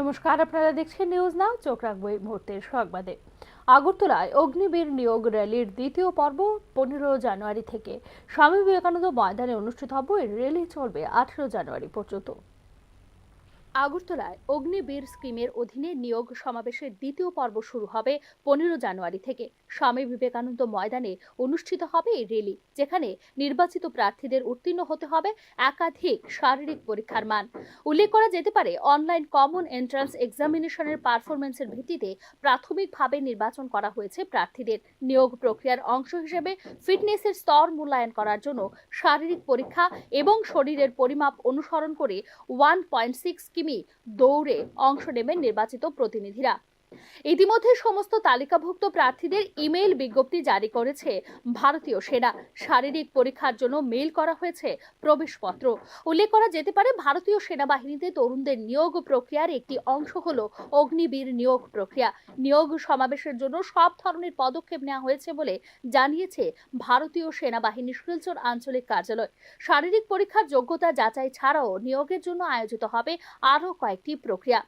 নমস্কার, আপনারা দেখছেন নিউজ নাও। চোখ রাখবো এই মুহূর্তের সংবাদে। আগরতলায় অগ্নিবীর নিয়োগ র্যালির দ্বিতীয় পর্ব 15 জানুয়ারি থেকে স্বামী বিবেকানন্দ ময়দানে অনুষ্ঠিত হবে। এই র্যালি চলবে 18 জানুয়ারি পর্যন্ত। আগরতলায় অগ্নিবীর স্কিমের অধীনে নিয়োগ সমাবেশের দ্বিতীয় পর্ব শুরু হবে 15 জানুয়ারি থেকে। স্বামী বিবেকানন্দ ময়দানে অনুষ্ঠিত হবে এই র্যালি, যেখানে নির্বাচিত প্রার্থীদের উত্তীর্ণ হতে হবে একাধিক শারীরিক পরীক্ষার মান। উল্লেখ করা যেতে পারে, অনলাইন কমন এন্ট্রান্স এক্সামিনেশনের পারফরমেন্সের ভিত্তিতে প্রাথমিকভাবে নির্বাচন করা হয়েছে প্রার্থীদের। নিয়োগ প্রক্রিয়ার অংশ হিসেবে ফিটনেসের স্তর মূল্যায়ন করার জন্য শারীরিক পরীক্ষা এবং শরীরের পরিমাপ অনুসরণ করে 1.6 কিমি দৌড়ে অংশ নেবেন নির্বাচিত প্রতিনিধিরা। ইতিমধ্যে সমস্ত তালিকাভুক্ত প্রার্থীদের ইমেইল বিজ্ঞপ্তি জারি করেছে ভারতীয় সেনা। শারীরিক পরীক্ষার জন্য মেইল করা হয়েছে প্রবেশপত্র। উল্লেখ করা যেতে পারে, ভারতীয় সেনাবাহিনীতে তরুণদের নিয়োগ প্রক্রিয়ার একটি অংশ হল অগ্নিবীর নিয়োগ প্রক্রিয়া। নিয়োগ সমাবেশের জন্য সব ধরনের পদক্ষেপ নেওয়া হয়েছে বলে জানিয়েছে ভারতীয় সেনাবাহিনীর শিলচর আঞ্চলিক কার্যালয়। শারীরিক পরীক্ষার যোগ্যতা যাচাই ছাড়াও নিয়োগের জন্য আয়োজিত হবে আরও কয়েকটি প্রক্রিয়া।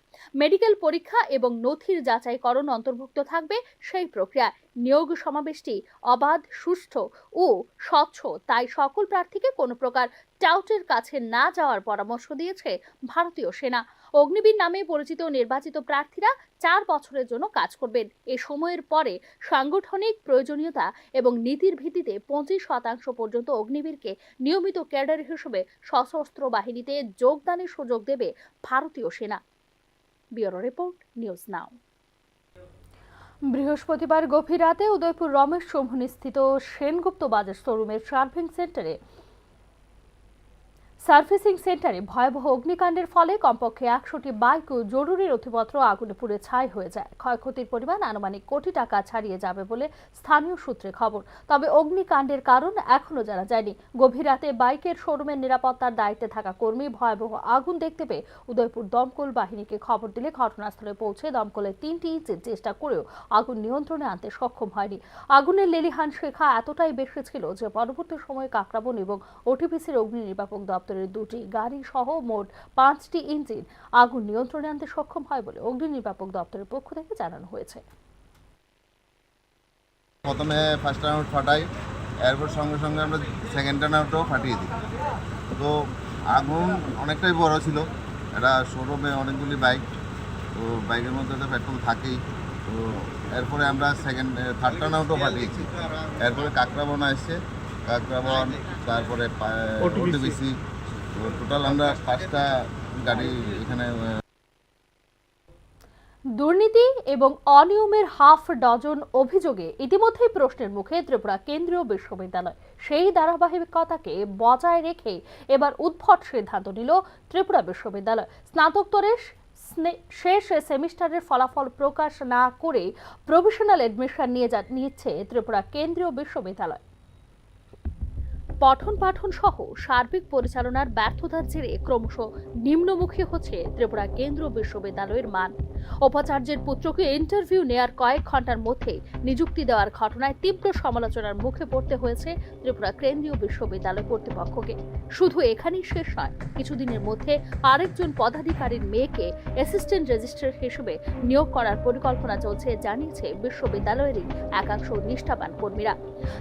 মেডিকেল পরীক্ষা এবং নথির যাচাইকরণ অন্তর্ভুক্ত থাকবে সেই প্রক্রিয়া। নিয়োগ সমাবেশটি অবাধ, সুষ্ঠু ও স্বচ্ছ, তাই সকল প্রার্থীকে কোনো প্রকার টাউটের কাছে না যাওয়ার পরামর্শ দিয়েছে ভারতীয় সেনা। অগ্নিবীর নামে পরিচিত নির্বাচিত প্রার্থীরা 4 বছরের জন্য কাজ করবেন। এ সময়ের পরে সাংগঠনিক প্রয়োজনীয়তা এবং নীতির ভিত্তিতে 25% পর্যন্ত অগ্নিবীরকে নিয়মিত ক্যাডার হিসেবে সশস্ত্র বাহিনীতে যোগদানের সুযোগ দেবে ভারতীয় সেনা। Bureau report, news now. বৃহস্পতিবার গভীর রাতে উদয়পুর রমেশ চৌমুহনী স্থিত সেনগুপ্ত বাজার শোরুমের সার্ভিসিং সেন্টারে ভয়াবহ অগ্নিকাণ্ডের ফলে কমপক্ষে 100টি বাইক ও জরুরি নথিপত্র আগুনে পুড়ে ছাই হয়ে যায়। ক্ষয়ক্ষতির পরিমাণ আনুমানিক কোটি টাকা ছাড়িয়ে যাবে বলে স্থানীয় সূত্রে খবর। তবে অগ্নিকাণ্ডের কারণ এখনো জানা যায়নি। গভীর রাতে বাইকের শোরুমের নিরাপত্তার দায়িত্বে থাকা কর্মী ভয়াবহ আগুন দেখতে পেয়ে উদয়পুর দমকল বাহিনীকে খবর দিলে ঘটনাস্থলে পৌঁছে দমকলের 3টি ইঞ্জিন চেষ্টা করেও আগুন নিয়ন্ত্রণে আনতে সক্ষম হয়নি। আগুনের লেলিহান শিখা এতটাই বেশি ছিল যে পরবর্তী সময়ে কাকরাবন এবং ওটিপিসির অগ্নি নির্বাপক দপ্তরের 2টি গাড়ি সহ মোট 5টি ইঞ্জিন আগুন নিয়ন্ত্রণে আনতে সক্ষম হয় বলে অগ্নি নির্বাপক দপ্তরের পক্ষ থেকে জানানো হয়েছে। প্রথমে ফার্স্ট টার্ন ফাটাই, এরপর সঙ্গে সঙ্গে আমরা সেকেন্ড টার্নটাও ফাটিয়ে দিই। তো আগুন অনেকটাই বড় ছিল। এটা শোরুমে অনেকগুলি বাইক, তো বাইকের মধ্যে তো পেট্রোল থাকেই। তো এরপরে আমরা থার্ড টার্নটাও ফাটিয়েছি। এরপরে কাকরাবন আসছে, কাকরাবন, তারপরে ওটিপিসি, টোটাল আমরা 5টা গাড়ি এখানে। দুর্নীতি এবং অনিয়মের হাফ ডজন অভিযোগে ইতিমধ্যেই প্রশ্নের মুখে ত্রিপুরা কেন্দ্রীয় বিশ্ববিদ্যালয়। সেই ধারাবাহিকতাকে বজায় রেখে এবার উদ্ভট সিদ্ধান্ত নিল ত্রিপুরা বিশ্ববিদ্যালয়। স্নাতকোত্তরের শেষ সেমিস্টারের ফলাফল প্রকাশ না করে প্রভিশনাল এডমিশন নিচ্ছে ত্রিপুরা কেন্দ্রীয় বিশ্ববিদ্যালয়। পঠন পাঠন সহ সার্বিক পরিচালনার ব্যর্থতার জেরে ক্রমশ নিম্নমুখী হচ্ছে ত্রিপুরা কেন্দ্রীয় বিশ্ববিদ্যালয়ের মান। উপাচার্যের পুত্রকে ইন্টারভিউ নেয়ার কয়েক ঘন্টার মধ্যে নিযুক্তি দেওয়ার ঘটনায় তীব্র সমালোচনার মুখে পড়তে হয়েছে ত্রিপুরা কেন্দ্রীয় বিশ্ববিদ্যালয় কর্তৃপক্ষকে। শুধু এখানেই শেষ নয়, কিছুদিনের মধ্যে আরেকজন পদাধিকারীর মেয়েকে অ্যাসিস্ট্যান্ট রেজিস্ট্রার হিসেবে নিয়োগ করার পরিকল্পনা চলছে, জানিয়েছে বিশ্ববিদ্যালয়েরই একাংশ নিষ্ঠাবান কর্মীরা।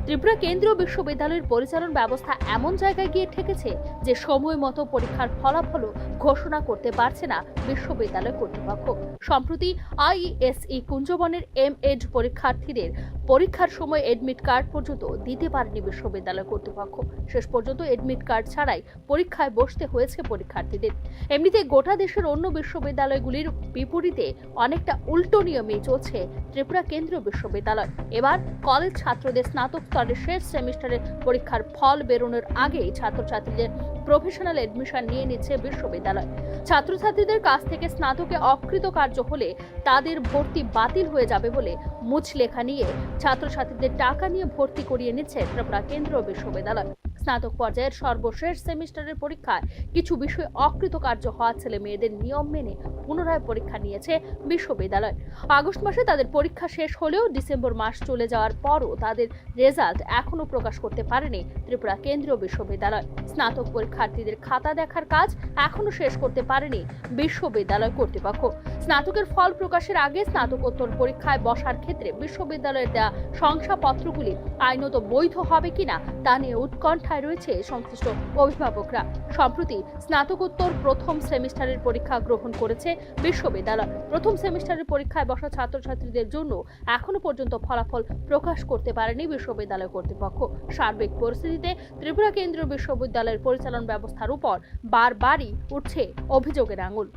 ত্রিপুরা কেন্দ্রীয় বিশ্ববিদ্যালয়ের পরিচালন ব্যবস্থা এমন জায়গায় গিয়ে ঠেকেছে যে সময় মতো পরীক্ষার ফলাফলও ঘোষণা করতে পারছে না বিশ্ববিদ্যালয় কর্তৃপক্ষ। সম্প্রতি আইএসই কুঞ্জবনের এমএড পরীক্ষার্থীদের পরীক্ষার সময় এডমিট কার্ড পর্যন্ত দিতে পারেনি বিশ্ববিদ্যালয় কর্তৃপক্ষ। শেষ পর্যন্ত এডমিট কার্ড ছাড়াই পরীক্ষায় বসতে হয়েছে পরীক্ষার্থীদের। এমনিতে গোটা দেশের অন্য বিশ্ববিদ্যালয়গুলির বিপরীতে অনেকটা উল্টো নিয়মেই চলছে ত্রিপুরা কেন্দ্রীয় বিশ্ববিদ্যালয়। এবার কলেজ ছাত্রদের স্নাতক স্তরের শেষ সেমিস্টারের পরীক্ষার ফল বেরোনোর আগেই ছাত্রছাত্রীদের প্রফেশনাল এডমিশন নিয়ে নিচ্ছে বিশ্ববিদ্যালয়। ছাত্রছাত্রীদের কাছ থেকে স্নাতকে অকৃতকার্য হলে তাদের ভর্তি বাতিল হয়ে যাবে বলে মুচলেখা নিয়ে ছাত্রছাত্রীদের টাকা নিয়ে ভর্তি করিয়ে নিচ্ছে ত্রিপুরা কেন্দ্রীয় বিশ্ববিদ্যালয়। স্নাতক পর্যায়ের সর্বশেষ সেমিস্টারের পরীক্ষায় কিছু বিষয় অকৃতকার্য হওয়া ছেলে মেয়েদের নিয়ম মেনে পুনরায় পরীক্ষা নিয়েছে বিশ্ববিদ্যালয়। আগস্ট মাসে তাদের পরীক্ষা শেষ হলেও ডিসেম্বর মাস চলে যাওয়ার পরও তাদের রেজাল্ট এখনো প্রকাশ করতে পারেনি ত্রিপুরা কেন্দ্রীয় বিশ্ববিদ্যালয়। স্নাতক পরীক্ষার্থীদের খাতা দেখার কাজ এখনো শেষ করতে পারেনি বিশ্ববিদ্যালয় কর্তৃপক্ষ। স্নাতকের ফল প্রকাশের আগে স্নাতকোত্তর পরীক্ষায় বসার ক্ষেত্রে বিশ্ববিদ্যালয়ের দেওয়া শংসাপত্রগুলি আইনত বৈধ হবে কিনা তা নিয়ে উৎকণ্ঠায় রয়েছে সংশ্লিষ্ট অভিভাবকরা। সম্প্রতি স্নাতকোত্তর প্রথম সেমিস্টারের পরীক্ষা গ্রহণ করেছে বিশ্ববিদ্যালয়। প্রথম সেমিস্টারের পরীক্ষায় বসা ছাত্রছাত্রীদের জন্য এখনো পর্যন্ত ফলাফল প্রকাশ করতে পারেনি বিশ্ববিদ্যালয় কর্তৃপক্ষ। সার্বিক পরিস্থিতিতে ত্রিপুরা কেন্দ্রীয় বিশ্ববিদ্যালয়ের পরিচালন ব্যবস্থার উপর বারবারই উঠছে অভিযোগের আঙুল।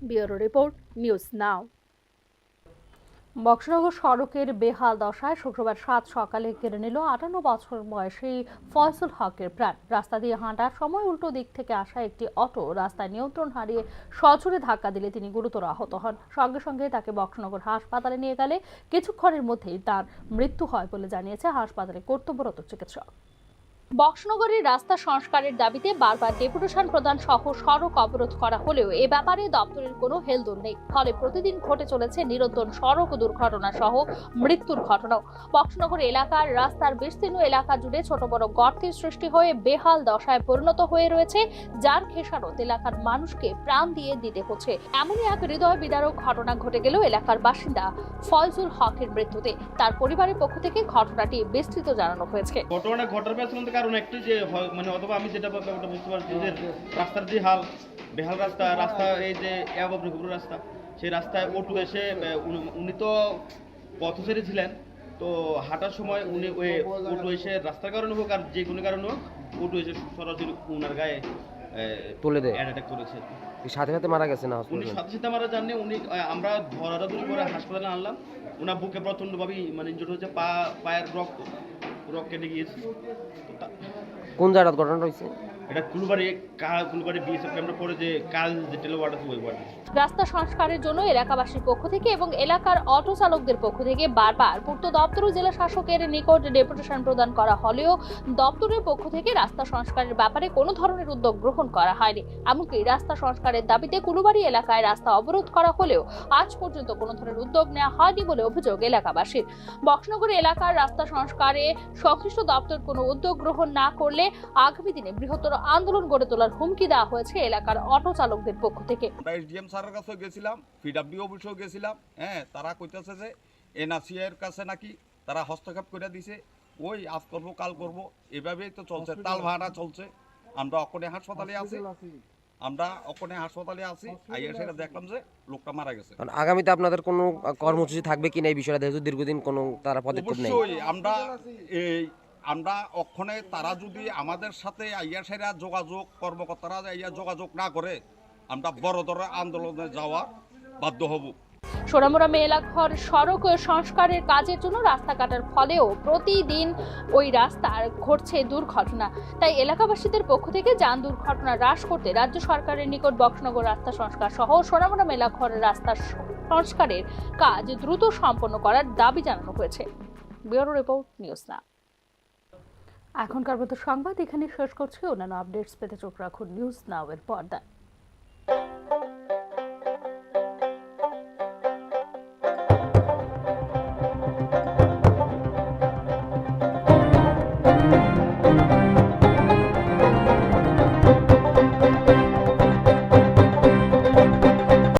Bureau report, news now. Boxanagar সড়কের বেহাল দশায় শুক্রবার 7 সকালে কেড়ে নিল 58 বছর বয়সী ফয়জুল হকের প্রাণ। রাস্তা দিয়ে হাঁটার সময় উল্টো দিক থেকে আসা একটি অটো রাস্তায় নিয়ন্ত্রণ হারিয়ে সজোরে ধাক্কা দিলে তিনি গুরুতর আহত হন। সঙ্গে সঙ্গে তাকে বক্সনগর হাসপাতালে নিয়ে গেলে কিছুক্ষণের মধ্যেই তার মৃত্যু হয় বলে জানিয়েছে হাসপাতালে কর্তব্যরত চিকিৎসক। বক্সনগরের রাস্তা সংস্কারের দাবিতে বারবার ডেপুটেশন প্রদান সহ সড়ক অবরোধ করা হলেও এ ব্যাপারে দপ্তরের কোনো হেলদোল নেই। ফলে প্রতিদিন ঘটে চলেছে নিরন্তর সড়ক দুর্ঘটনা সহ মৃত্যুর ঘটনাও। বক্সনগর এলাকার রাস্তার বিস্তীর্ণ এলাকা জুড়ে ছোট বড় গর্তের সৃষ্টি হয়ে বেহাল দশায় পরিণত হয়ে রয়েছে, যার খেসারত এলাকার মানুষকে প্রাণ দিয়ে দিতে হচ্ছে। এমনই এক হৃদয় বিদারক ঘটনা ঘটে গেল এলাকার বাসিন্দা ফয়জুল হকের মৃত্যুতে। তার পরিবারের পক্ষ থেকে ঘটনাটি বিস্তৃত জানানো হয়েছে। ঘটনা ঘটার পেছনে কারণ একটু যে মানে অথবা আমি যেটা ব্যাপারটা বুঝতে পারছি যে রাস্তার যে বেহাল রাস্তা এই যে রাস্তা, সেই রাস্তায় অটো এসে উনি তো পথচারী ছিলেন, তো হাঁটার সময় উনি ওই অটো এসে রাস্তার কারণে হোক আর যে কোনো কারণে হোক অটো এসে সরাসরি উনার গায়ে তুলে দেয়, অ্যাটাক করেছে। সাথে সাথে মারা গেছে না? উনি সাথে সাথে মারা যাননি। উনি আমরা ধরাধরি করে হাসপাতালে আনলাম। ওনার বুকে প্রচণ্ডভাবে মানে ইনজুরি হয়েছে, পায়ের রক্ত কেটে গিয়েছে। কোন জায়গায় ঘটনা হয়েছে? এটা কুলবাড়ি 20 সেপ্টেম্বর পরে যে কাল যে টেলিওয়ার্ড আছে ওই ওয়ার্ড। রাস্তা সংস্কারের জন্য এলাকাবাসীর পক্ষ থেকে এবং এলাকার অটো চালকদের পক্ষ থেকে বারবার পূর্ত দপ্তর ও জেলা শাসকের নিকট ডেপুটেশন প্রদান করা হলেও দপ্তরের পক্ষ থেকে রাস্তা সংস্কারের ব্যাপারে কোনো ধরনের উদ্যোগ গ্রহণ করা হয়নি। এমনকি রাস্তা সংস্কারের দাবিতে কুলুবাড়ি এলাকায় রাস্তা অবরোধ করা হলেও আজ পর্যন্ত কোনো ধরনের উদ্যোগ নেওয়া হয়নি বলে অভিযোগ এলাকাবাসীর। বক্সনগর এলাকার রাস্তা সংস্কারে সংশ্লিষ্ট দপ্তর কোনো উদ্যোগ গ্রহণ না করলে আগামী দিনে বৃহত্তর আন্দোলন গড়ে তোলার হুমকি দেওয়া হয়েছে এলাকার অটো চালকদের পক্ষ থেকে। এসডিএম স্যারের কাছে গেছিলাম, পিডব্লিউ অফিসেও গেছিলাম। তারা কইতেছে যে এনআরসি এর কাছে নাকি তারা হস্তক্ষেপ করে দিছে, ওই আজ করবো কাল করবো, এভাবেই তো চলছে, তাল ভাড়া চলছে। আমরা অকনে হাসপাতালে আছি, আইয়া সেটা দেখলাম যে লোকটা মারা গেছে। আগামীতে আপনাদের কোনো কর্মসূচি থাকবে কিনা এই বিষয়টা, যেহেতু দীর্ঘদিন কোনো তারা পদক্ষেপ নেই? অবশ্যই আমরা অক্ষণে তারা যদি আমাদের সাথে আইয়া সেরা কর্মকর্তারা আইয়া যোগাযোগ না করে আমরা বড় ধরনের আন্দোলনে যাওয়া বাধ্য হব। সোনামুড়া মেলাঘর সড়ক সংস্কারের কাজের জন্য রাস্তা কাটার ফলেও প্রতিদিন ওই রাস্তার ঘটছে দুর্ঘটনা। তাই এলাকাবাসীদের পক্ষ থেকে যান দুর্ঘটনা হ্রাস করতে রাজ্য সরকারের নিকট বক্সনগর রাস্তা সংস্কার সহ সোনামুড়া মেলাঘর রাস্তা সংস্কারের কাজ দ্রুত সম্পন্ন করার দাবি জানানো হয়েছে। Bureau report, news now. এখনকার মতো সংবাদ এখানে শেষ করছি। অন্যান্য আপডেটস পেতে চোখ রাখুন নিউজ নাও এর পর্দায়।